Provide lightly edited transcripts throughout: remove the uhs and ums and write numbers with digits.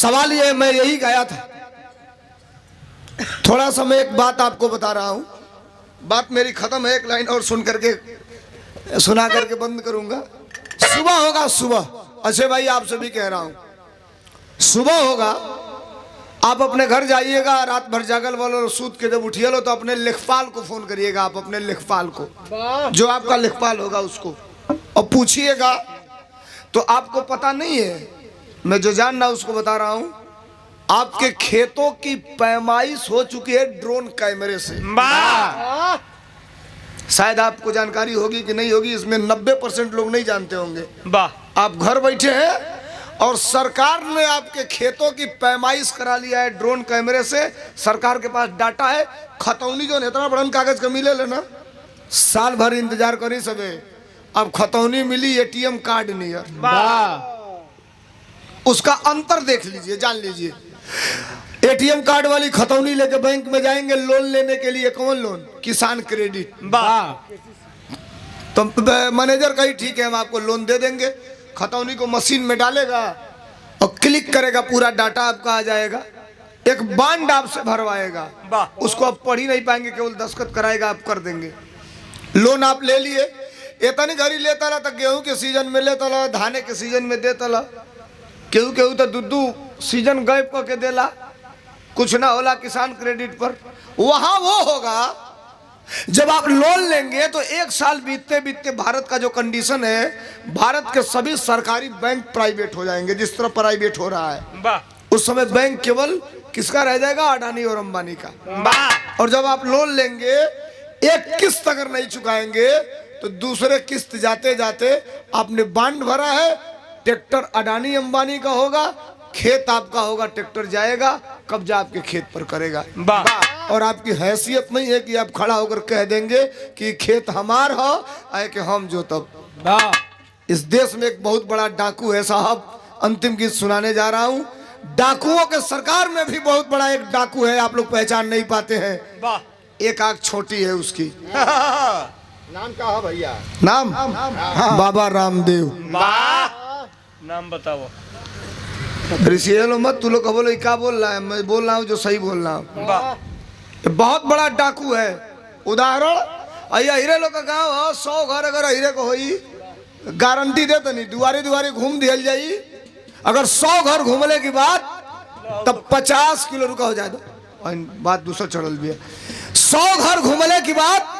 सवाल ये मैं यही गया था, थोड़ा सा मैं एक बात आपको बता रहा हूं, बात मेरी खत्म है, एक लाइन और सुना करके बंद करूंगा। सुबह होगा, सुबह अच्छे भाई आपसे भी कह रहा हूं, सुबह होगा, आप अपने घर जाइएगा, रात भर जागल वालों सूत के जब उठिए लो तो अपने लेखपाल को फोन करिएगा, आप अपने लेखपाल को, जो आपका लेखपाल होगा उसको, और पूछिएगा। तो आपको पता नहीं है, मैं जो जानना उसको बता रहा हूं, आपके खेतों की पैमाइश हो चुकी है ड्रोन कैमरे से। शायद आपको जानकारी होगी कि नहीं होगी, इसमें 90% लोग नहीं जानते होंगे। आप घर बैठे हैं और सरकार ने आपके खेतों की पैमाइश करा लिया है ड्रोन कैमरे से। सरकार के पास डाटा है, खतौनी जो इतना बड़ा कागज का मिले लेना, साल भर इंतजार करी सबे, अब खतौनी मिली एटीएम कार्ड नियर। उसका अंतर देख लीजिए, जान लीजिए। एटीएम कार्ड वाली खतौनी लेके बैंक में जाएंगे लोन लेने के लिए, कौन लोन? किसान क्रेडिट। तो मैनेजर कही ठीक है हम आपको लोन दे देंगे, खतौनी को मशीन में डालेगा और क्लिक करेगा, पूरा डाटा आपका आ जाएगा, एक बांड आपसे भरवाएगा, उसको आप पढ़ ही नहीं पाएंगे, केवल दस्तखत कराएगा, आप कर देंगे। लोन आप ले लिए, इतनी घड़ी लेता ला, तो गेहूं के सीजन में लेता ला, धाने के सीजन में देता ला, केहू तो दूधू सीजन गैप करके देला, कुछ ना होला किसान क्रेडिट पर। वहां वो होगा जब आप लोन लेंगे तो एक साल बीतते बीतते भारत का जो कंडीशन है, भारत के सभी सरकारी बैंक प्राइवेट हो जाएंगे, जिस तरह प्राइवेट हो रहा है। उस समय बैंक केवल किसका रह जाएगा? अडानी और अंबानी का। और जब आप लोन लेंगे, एक किस्त अगर नहीं चुकाएंगे तो दूसरे किस्त जाते जाते आपने बांड भरा है, ट्रैक्टर अडानी अंबानी का होगा, खेत आपका होगा, ट्रैक्टर जाएगा, कब्जा आपके खेत पर करेगा। और आपकी हैसियत नहीं है कि आप खड़ा होकर कह देंगे कि खेत हमार हो, आए कि हम जो तब। इस देश में एक बहुत बड़ा डाकू है साहब, अंतिम गीत सुनाने जा रहा हूं। डाकुओं के सरकार में भी बहुत बड़ा एक डाकू है, आप लोग पहचान नहीं पाते हैं, एक आंख छोटी है उसकी। नाम क्या है भैया? नाम बाबा रामदेव। नाम बताओ। ऋषियों मत, तू लोग बोलो क्या बोल रहा है, मैं बोल रहा हूँ जो सही बोल रहा हूँ। बहुत बड़ा डाकू है। उदाहरण, अया हीरे लोग का गाँव हो, 100 घर अगर हीरे को होई, गारंटी दे तो नहीं, दुआरे दुआरे घूम दियल जाई, अगर 100 घर घूमने की बात तब 50 किलो रुका हो जाए, बात दूसरा चढ़ल भी है। 100 घर घूमने की बात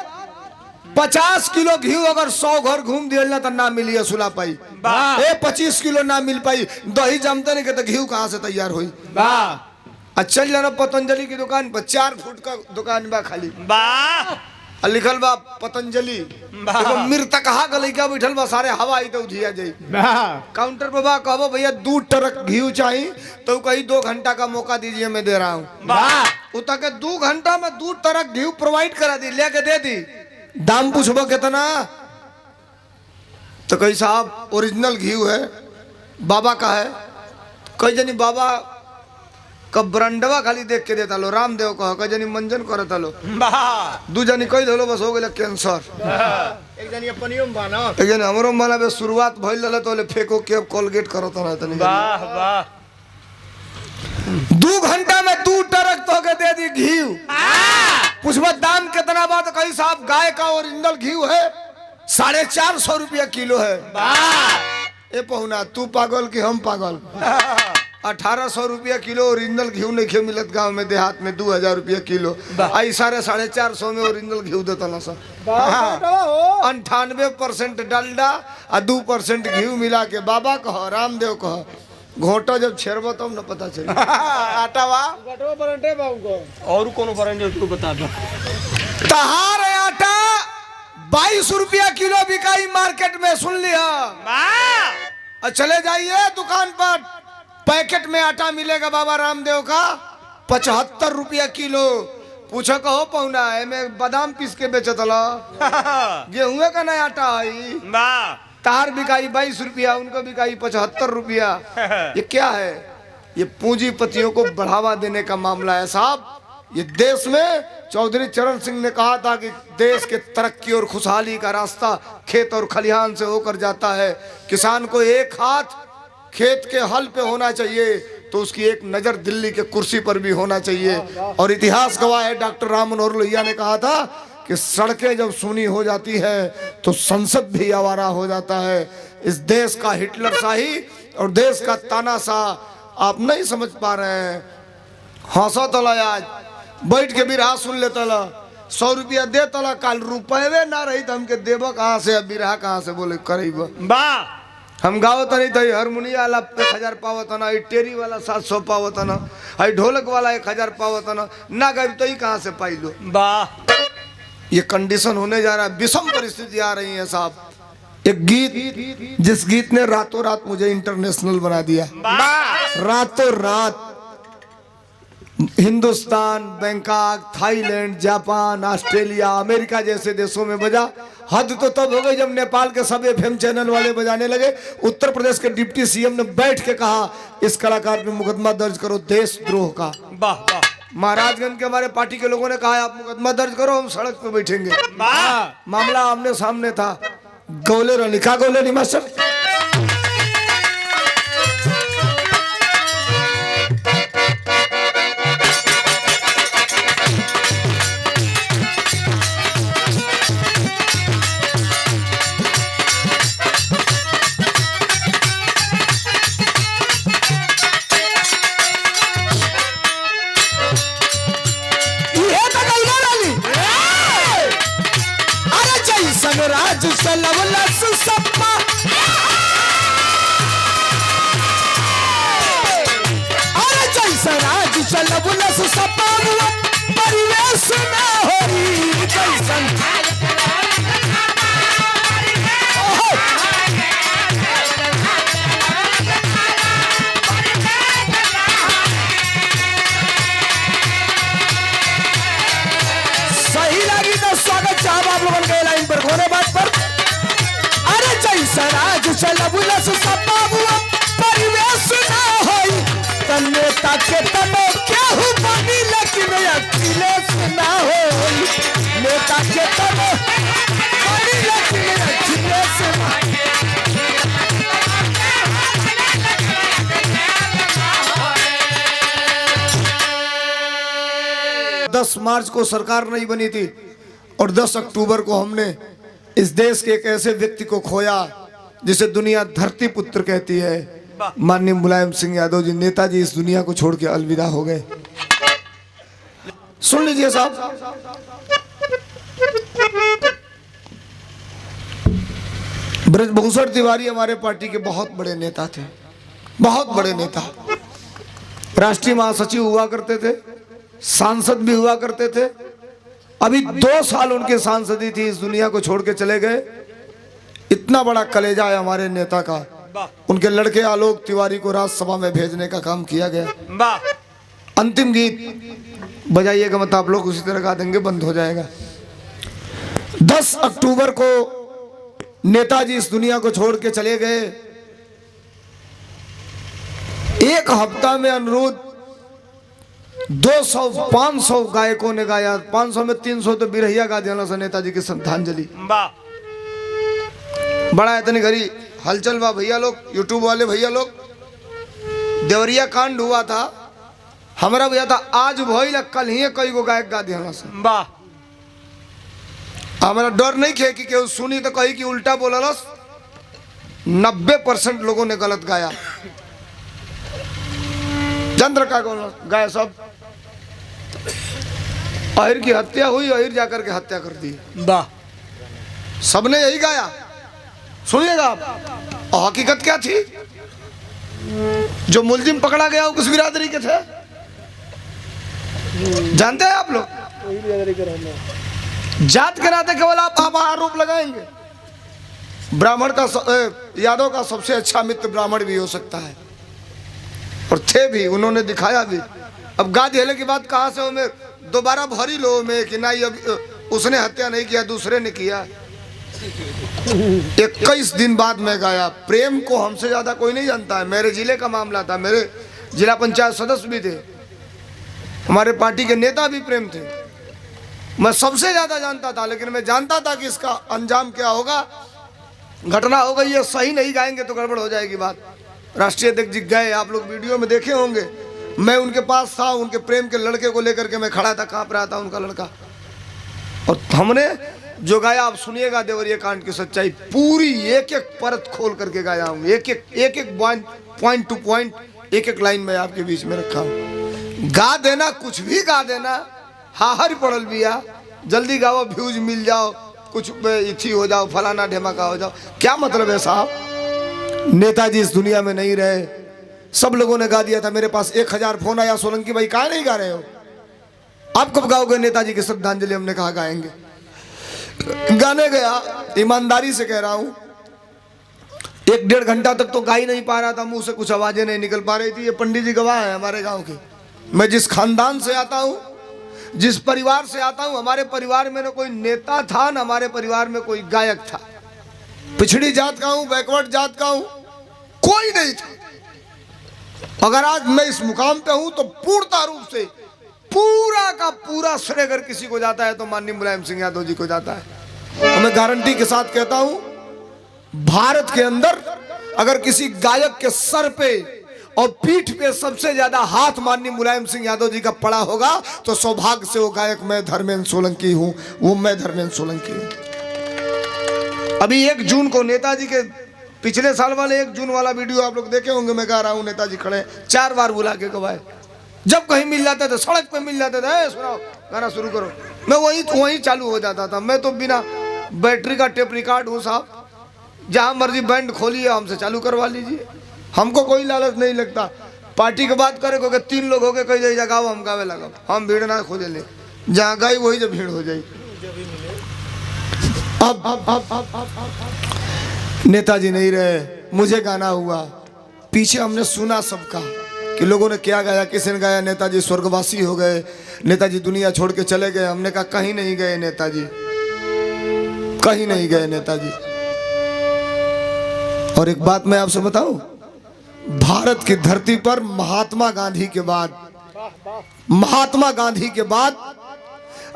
50 किलो घी अगर 100 घर घूम दिया ना तो ना मिली सुला पाई, 25 किलो ना मिल पाई, दही जमते नहीं, तो घी कहाँ से तैयार हुई? चल जाना पतंजलि की दुकान पर, 4 फुट का दुकान बा खाली, लिखल बा पतंजलि, मृतक लड़का बैठल बा, सारे हवा आई तो उधिया जाई। काउंटर पर बा, कहबो भैया 2 ट्रक घी चाहिए, तो कही 2 घंटा का मौका दीजिए, मैं दे रहा हूँ। उतके 2 घंटा में 2 ट्रक घी प्रोवाइड करा दी, लेके दे दी। दाम पूछबो कितना, तो कही साहब ओरिजिनल घी है, बाबा का है, कई जनी बाबा का ब्रांडवा खाली देख के देता लो, रामदेव का, कई जनी मंजन करता लो, 2 जनी कही दो बस हो गए कैंसर, एक जनी अपनियो में बाना, एक जनी हमरो में बाना, शुरुआत भइल रहे तो फेंको के कोलगेट करता रहा तनी। वाह वाह, 2 घंटा में 2 ट्रक तो के दे दी घी। पूछबो दाम कितना बात, कही साहब गाय का ओरिजिनल घी है 450 रुपया किलो है। ए पहुना, तू पागल कि हम पागल? 1800 रुपया किलो ओरिजिनल घी नहीं मिलत गांव में, देहात में 2000 रुपया किलो, आई 450 में ओरिजिनल घी देता ना सर। 98% डालडा और 2% घी मिला के बाबा कहो, रामदेव कहो, घोटा जब छेड़बो तब न पता चले। आटा वा और कौन बरंडे उसको बता दो। तहार आटा 22 रुपया किलो बिकाई मार्केट में, सुन लिया। चले जाइए दुकान पर, पैकेट में आटा मिलेगा बाबा रामदेव का 75 रुपया किलो। पूछो कहो पौना है, मैं बादाम पीस के बेचत ला, गेहूं का नया आटा आई, तार बिकाई 22 रुपया, उनको बिकाई 75 रुपया। ये क्या है? ये पूंजीपतियों को बढ़ावा देने का मामला है साहब। ये देश में चौधरी चरण सिंह ने कहा था कि देश के तरक्की और खुशहाली का रास्ता खेत और खलिहान से होकर जाता है। किसान को एक हाथ खेत के हल पे होना चाहिए तो उसकी एक नज़र दिल्ली के कुर्सी पर भी होना चाहिए। और इतिहास गवाह है, डॉक्टर राम मनोहर लोहिया ने कहा था कि सड़कें जब सूनी हो जाती है तो संसद भी आवारा हो जाता है। इस देश का हिटलर शाही और देश का तानाशाह आप नहीं समझ पा रहे हैं। हंसा तला आज बैठ के बिरहा सुन ले तला, 100 रुपया दे तला, काल रुपये ना रही तो हमके देव कहाँ से, अब बिरहा कहाँ से बोले करीब वाह हम गावत नहीं तो हारमोनिया वाला 1000 पावत ना, टेरी वाला 700 पावत ना, ढोलक वाला 1000 पावत ना गाय तो ही कहाँ से पाई लो। वाह ये कंडीशन होने जा रहा है, विषम परिस्थिति आ रही है साहब। एक गीत, जिस गीत ने रातों रात मुझे इंटरनेशनल बना दिया, रातों रात Hindustan, Bangkok, Thailand, Japan, Australia, America जैसे देशों में बजा। हद तो तब हो गई जब नेपाल के सब एफएम चैनल वाले बजाने लगे। उत्तर प्रदेश के डिप्टी सीएम ने बैठ के कहा इस कलाकार पे मुकदमा दर्ज करो देशद्रोह का। वाह वाह महाराजगंज के हमारे पार्टी के लोगों ने कहा आप मुकदमा दर्ज करो, हम सड़क पे बैठेंगे। मामला आमने सामने था। गोले रही का गोले नहीं मास्टर, राज चलवलस सप्पा, अरे जैसा राज चलवलस सप्पा परिवेश में होई जैसन। सही लगी तो स्वागत चाहब आप लोगों के लाइन पर कोने बात पर। अरे जैसा राज चलबुलस सबाबुआ परिवेश ना होई तन नेता के तनो केहू बनी लेकिन अखिलेश ना होई। नेता के तनो बनी लेकिन अखिलेश ना। 10 मार्च को सरकार नहीं बनी थी और 10 अक्टूबर को हमने इस देश के एक ऐसे व्यक्ति को खोया जिसे दुनिया धरती पुत्र कहती है। माननीय मुलायम सिंह यादव जी, नेताजी इस दुनिया को छोड़ के अलविदा हो गए। सुन लीजिए साहब, ब्रजभूषण तिवारी हमारे पार्टी के बहुत बड़े नेता थे, बहुत बड़े नेता। राष्ट्रीय महासचिव हुआ करते थे, सांसद भी हुआ करते थे। अभी 2 साल उनके सांसदी थी, इस दुनिया को छोड़ के चले गए। इतना बड़ा कलेजा है हमारे नेता का। उनके लड़के आलोक तिवारी को राज्यसभा में भेजने का काम किया गया। अंतिम गीत बजाइएगा मत आप लोग, उसी तरह गा देंगे, बंद हो जाएगा। 10 अक्टूबर को नेताजी इस दुनिया को छोड़ के चले गए। एक हफ्ता में अनुरोध 200-500 गायकों ने गाया। 500 में 300 तो बिरहिया गा दिया ना नेताजी की श्रद्धांजलि। बड़ा इतनी घड़ी हलचल बा भैया लोग, यूट्यूब वाले भैया लोग। देवरिया कांड हुआ था, हमारा भैया था आज भइल, कल ही कई गो गायक गा दिया ना। हमारा डर नहीं खे कि केहू सुनी तो कही कि उल्टा बोलस। 90% लोगों ने गलत गाया। चंद्र का गाया सब। अहिर की हत्या हुई, अहिर जाकर के हत्या कर दी। सबने यही गाया। सुनिएगा आप, और हकीकत क्या थी? जो मुलजिम पकड़ा गया वो किस बिरादरी के थे जानते हैं आप लोग? जात के नाते केवल आप आरोप लगाएंगे। ब्राह्मण का यादव का सबसे अच्छा मित्र ब्राह्मण भी हो सकता है, और थे भी, उन्होंने दिखाया भी। अब गा दिले की बात कहाँ से हो में दोबारा भरी लो में कि नहीं, अब उसने हत्या नहीं किया, दूसरे ने किया। 21 दिन बाद मैं गाया। प्रेम को हमसे ज्यादा कोई नहीं जानता है। मेरे जिले का मामला था, मेरे जिला पंचायत सदस्य भी थे, हमारे पार्टी के नेता भी प्रेम थे। मैं सबसे ज्यादा जानता था, लेकिन मैं जानता था कि इसका अंजाम क्या होगा। घटना हो गई है, सही नहीं गाएंगे तो गड़बड़ हो जाएगी बात। राष्ट्रीय अध्यक्ष जी गए, आप लोग वीडियो में देखे होंगे। मैं उनके पास था, उनके प्रेम के लड़के को लेकर के मैं खड़ा था, कांप रहा था उनका लड़का। और हमने जो गाया आप सुनिएगा, देवरिया कांड की सच्चाई पूरी एक एक परत खोल करके गाया हूँ, एक एक पॉइंट टू पॉइंट, एक एक लाइन में आपके बीच में रखा हूँ। गा देना, कुछ भी गा देना, हाहर पड़ल बिया, जल्दी गाओ, व्यूज मिल जाओ, कुछ इच्छी हो जाओ, फलाना ढेमाका हो जाओ, क्या मतलब है साहब? नेताजी इस दुनिया में नहीं रहे, सब लोगों ने गा दिया था। मेरे पास 1000 फोन आया, सोलंकी भाई कहाँ नहीं गा रहे हो, आप कब गाओगे नेताजी की श्रद्धांजलि? हमने कहा गाएंगे। गाने गया, ईमानदारी से कह रहा हूं, 1-1.5 घंटा तक तो गा ही नहीं पा रहा था, मुंह से कुछ आवाजें नहीं निकल पा रही थी। ये पंडित जी गवाह है हमारे गांव के। मैं जिस खानदान से आता हूं, जिस परिवार से आता हूं, हमारे परिवार में न कोई नेता था, न हमारे परिवार में कोई गायक था। पिछड़ी जात का हूं, बैकवर्ड जात का हूं, कोई नहीं था। अगर आज मैं इस मुकाम पे हूं तो पूर्णता रूप से पूरा का पूरा श्रेय अगर किसी को जाता है तो माननीय मुलायम सिंह यादव जी को जाता है। और मैं गारंटी के साथ कहता हूं, भारत के अंदर अगर किसी गायक के सर पे और पीठ पे सबसे ज्यादा हाथ माननीय मुलायम सिंह यादव जी का पड़ा होगा तो सौभाग्य से वो गायक मैं धर्मेंद्र सोलंकी हूं, वो मैं धर्मेंद्र सोलंकी हूं। अभी 1 जून को नेताजी के पिछले साल वाले 1 जून वाला वीडियो आप लोग देखे होंगे, मैं गा रहा हूं, नेताजी खड़े 4 बार बुला के गवाए। जब कहीं मिल जाते थे, सड़क पे मिल जाते थे, सुनाओ गाना शुरू करो, मैं वहीं चालू हो जाता था। मैं तो बिना बैटरी का टेप रिकॉर्ड हूँ साहब, जहाँ मर्जी बैंड खोलिए, हमसे चालू करवा लीजिए, हमको कोई लालच नहीं लगता। पार्टी के बात करे क्योंकि 3 लोग हो गए, कहीं जाइए गाओ, हम गावे लगा, हम भीड़ ना खोजे ले, जहाँ गई वही जब भीड़ हो जाए। अब नेताजी नहीं रहे, मुझे गाना हुआ, पीछे हमने सुना सबका कि लोगों ने क्या गाया, किसी ने गाया नेताजी स्वर्गवासी हो गए, नेताजी दुनिया छोड़ के चले गए। हमने कहा कहीं नहीं गए नेताजी, कहीं नहीं गए नेताजी। और एक बात मैं आपसे बताऊं, भारत की धरती पर महात्मा गांधी के बाद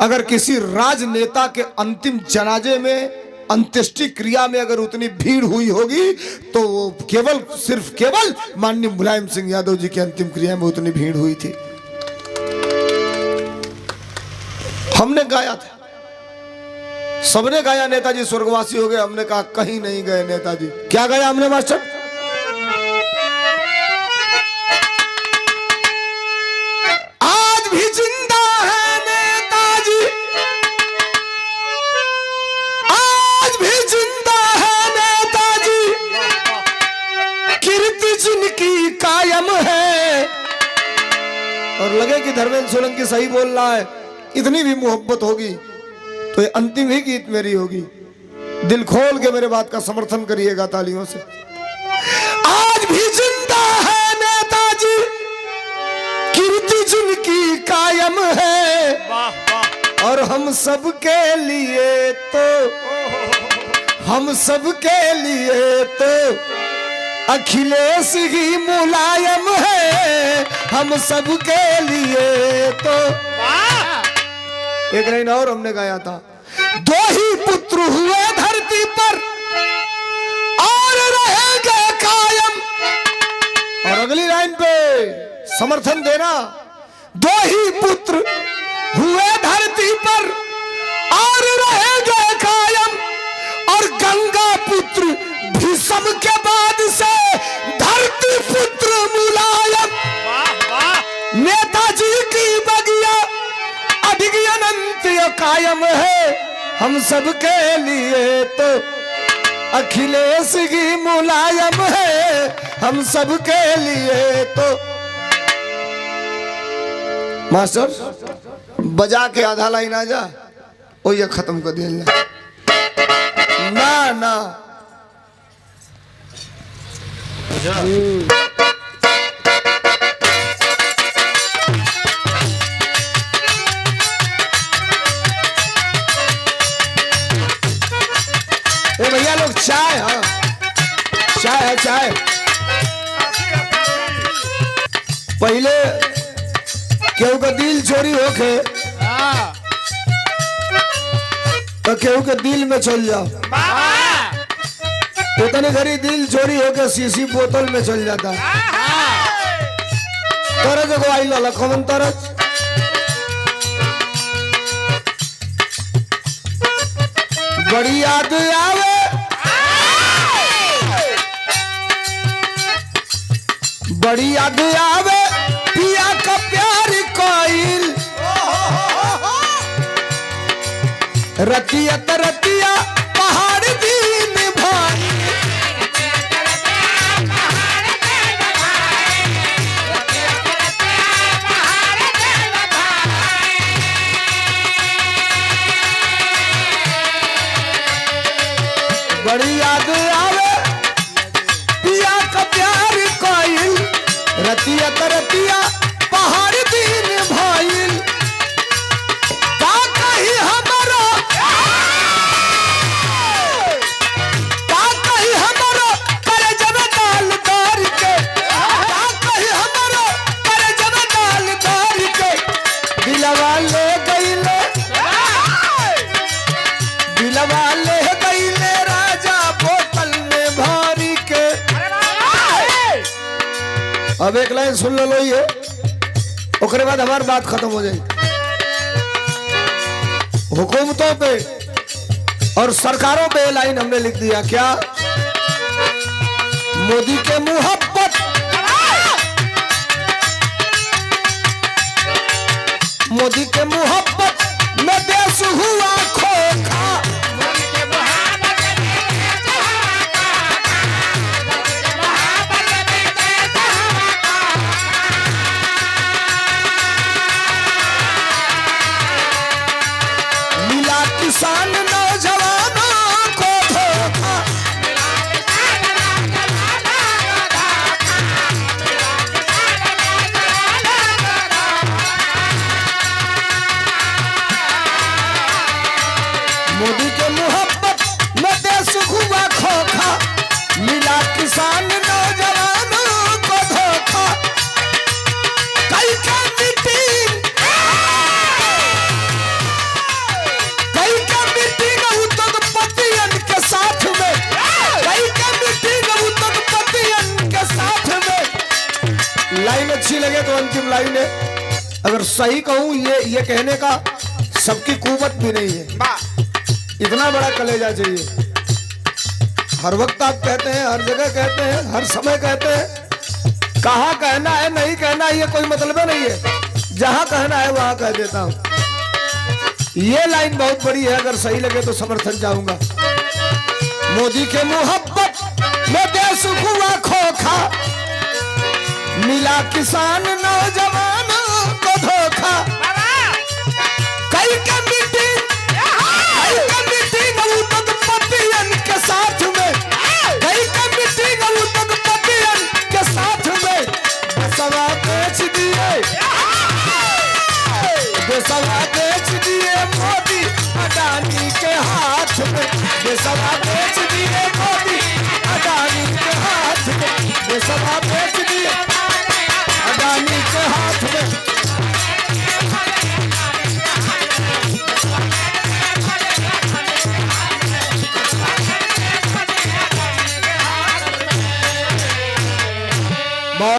अगर किसी राजनेता के अंतिम जनाजे में, अंत्येष्टि क्रिया में अगर उतनी भीड़ हुई होगी तो वो सिर्फ केवल माननीय मुलायम सिंह यादव जी की अंतिम क्रिया में उतनी भीड़ हुई थी। हमने गाया था, सबने गाया नेताजी स्वर्गवासी हो गए, हमने कहा कहीं नहीं गए नेताजी। क्या गाया हमने मास्टर? आज भी जिंदा है नेताजी, आज भी जिंदा है नेताजी, कीर्ति जिनकी कायम है। और लगे कि धर्मेंद्र सोलंकी सही बोल रहा है, इतनी भी मोहब्बत होगी तो ये अंतिम ही गीत मेरी होगी। दिल खोल के मेरे बात का समर्थन करिएगा तालियों से। आज भी जिंदा है नेताजी, कीर्ति जिनकी कायम है, और हम सब के लिए तो, हम सब के लिए तो अखिलेश ही मुलायम है, हम सब के लिए तो। एक लाइन और हमने गाया था, 2 ही पुत्र हुए धरती पर और रहेंगे कायम। और अगली लाइन पे समर्थन देना, 2 ही पुत्र हुए धरती पर और रहेंगे कायम, और गंगा पुत्र भीष्म के बाद से धरती पुत्र मुलायम। नेताजी की बगिया अडिग अनंत कायम है, हम सब के लिए तो अखिलेश ही मुलायम है, हम सब के लिए तो। मास्टर बजा के आधा लाइन आ जा, ओ ये खत्म कर दिया ना ना। भैया लोग चाय, हाँ चाय है, चाय। पहले केहू का दिल चोरी होके तो केहू के दिल में चल जाओ, इतनी घड़ी दिल चोरी होके सीसी बोतल में चल जाता है। तरज को आई ला कौन तरज बड़ी याद आवे बड़ी याद आवे पिया का प्यार कोइल रतिया तरतिया पहाड़ दीन भाई बड़ी याद आवे पिया का प्यार कोइल रतिया तरतिया पहाड़ दीन भाईल का कही हमारा का कही हमारा करे जब दाल दार के का कही हमारा करे जब दाल दार के दिलवा ले गईले राजा बोतल में भारी के। अब एक लाइन सुन लो ये ओकरे बाद हमारी बात खत्म हो जाएगी। हुकूमतों पे और सरकारों पे लाइन हमने लिख दिया क्या मोदी के मोहब्बत में देश हुआ खोखा किसान नौजवानों को धोखा मोदी के मोहब्बत में देश हुआ खोखा मिला किसान नौजवानों को धोखा कई का मीटिंग के साथ में लाइन अच्छी लगे तो अंतिम लाइन है अगर सही कहूं ये कहने का सबकी कुवत भी नहीं है इतना बड़ा कलेजा चाहिए हर वक्त आप कहते हैं हर जगह कहते हैं हर समय कहते हैं कहाँ कहना है नहीं कहना है ये कोई मतलब नहीं है जहां कहना है वहां कह देता हूं ये लाइन बहुत बड़ी है अगर सही लगे तो समर्थन चाहूंगा मोदी के मोहब्बत में देश हुआ खोखा मिला किसान नौजवानों को धोखा कई का मीटिंग उद्योगपतियन के साथ में कई का मीटिंग उद्योगपतियन के साथ में देशवा बेच दिए मोदी अडानी के हाथ में देशवा बेच दिए